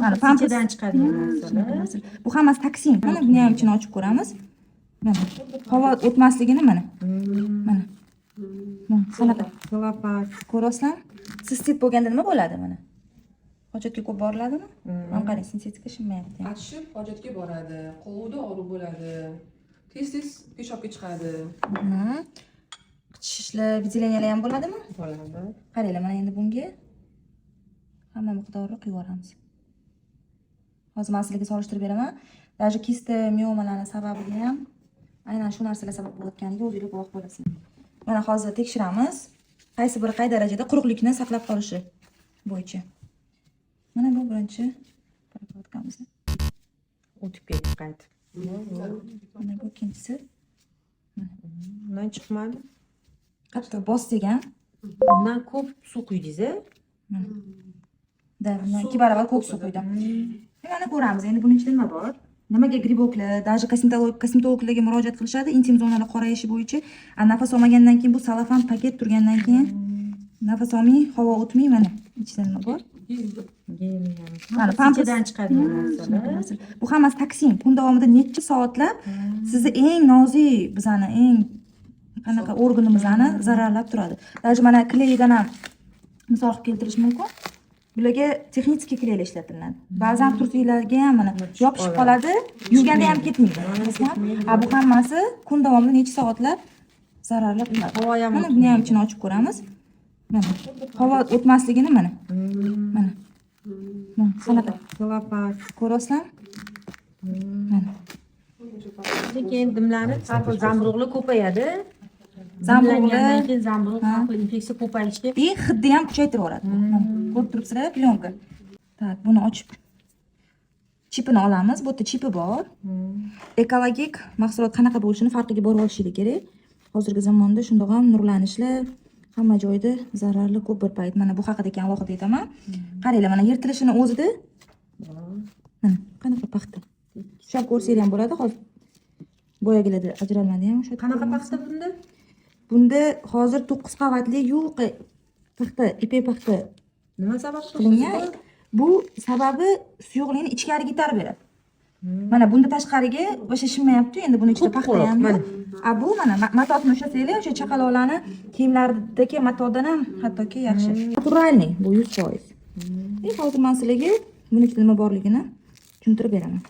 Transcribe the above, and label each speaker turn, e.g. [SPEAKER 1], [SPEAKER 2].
[SPEAKER 1] Mana pampers
[SPEAKER 2] ichidan chiqadigan narsalar.
[SPEAKER 1] bu hammasi taksim. Mana buni ham ichini ochib ko'ramiz. Mana havo o'tmasligini mana. Mana. Mana qanaqa
[SPEAKER 2] Klapar.
[SPEAKER 1] ko'rasizlar? Sistit bo'lganda nima bo'ladi mana? Hojatga ko'p boriladimi? Mana qarang, sintetika shunmayapti.
[SPEAKER 3] Achishib hojatga boradi, qovurda og'riq bo'ladi. Tez-tez peshobga chiqadi.
[SPEAKER 1] Qichishishlar, vyuzeleniyalar ham bo'ladimi?
[SPEAKER 2] Bo'ladi.
[SPEAKER 1] Qaranglar, mana endi bunga hamma miqdorini quyib yuboramiz. Hozir men sizlarga solishtirib beraman. Даже kista miomalarning sababiga ham aynan shu narsalar sabab bo'layotganiga o'zingizlar guvoh bo'lasizlar. Mana hozir tekshiramiz. Qaysi biri qay darajada quruqlikni saqlab qolishi bo'yicha. Mana bu birinchi prokladkamiz.
[SPEAKER 2] O'tib ketdi qaytib.
[SPEAKER 1] Mana bu ikkinchisi.
[SPEAKER 2] Bundan chiqmadi.
[SPEAKER 1] Qattiq bosdik ham.
[SPEAKER 2] Bundan ko'p suv quydingiz-a?
[SPEAKER 1] Da, bundan 2 barobar ko'p suv quydim. Mana ko'ramiz, endi buning ichida nima bor? Nimaga griboklar, даже kosmetologlarga murojaat qilishadi, intim zonalar qorayishi bo'yicha. Nafas olmagandan keyin bu salafan paket turgandan keyin nafas olmay, havo o'tmay mana ichida nima bor? Mana pampers
[SPEAKER 2] ichidan chiqadigan narsalar.
[SPEAKER 1] Bu hammasi taksim. Kun davomida necha soatlab sizni eng nozik bizani eng qanaqa organimizni zararlab turadi. Даже mana kleydan ham misol qilib keltirish mumkin. Bularga texnik kleylar ishlatiladi. Ba'zan tursilarga ham mana yopishib qoladi, yuvganda ham ketmaydi. Bu hammasi kun davomida necha soatlab zararlab turadi. Mana buni ham ichini ochib ko'ramiz. Mana havo o'tmasligini mana. Mana. Mana qanaqa
[SPEAKER 2] Klapar.
[SPEAKER 1] ko'rasizlar? Mana.
[SPEAKER 2] Keyin dimlari har xil zamburug'lar ko'payadi.
[SPEAKER 1] Zamburug'lar
[SPEAKER 2] keyin zamburug' har xil infeksiya ko'payishga
[SPEAKER 1] и hidni ham kuchaytirib yuboradi. Ko'rib turibsizlar, plyonka. Tak, buni ochib chipini olamiz. Bu yerda chipi bor. Ekologik mahsulot qanaqa bo'lishini farqiga borib olishinglar kerak. Hozirgi zamonda shundoq ham nurlanishlar hamma joyda zararli ko'p bir payt. Mana bu haqida keyin alohida aytaman. Qaranglar, mana yirtilishini o'zida. Mana qanaqa paxta. Tushab ko'rsanglar ham bo'ladi. Hozir boyagilarda ajralmadi ham o'sha.
[SPEAKER 2] qanaqa paxta bunda?
[SPEAKER 1] Bunda hozir 9 qavatli yuqi paxta, ipak paxta
[SPEAKER 2] Nima sababdan
[SPEAKER 1] qilingan. Bu sababi suyuqlikni ichkariga itarib beradi. Mana bunda tashqariga o'sha shimmayapti, endi buni ichida paxta ham bor. Bu mana matosini ushlasanglar, o'sha chaqaloqlarni kiyimlaridagi matodan ham hattoki yaxshi. Naturalniy, bu 100%. Hozir men sizlarga buni ichida nima borligini tushuntirib beraman.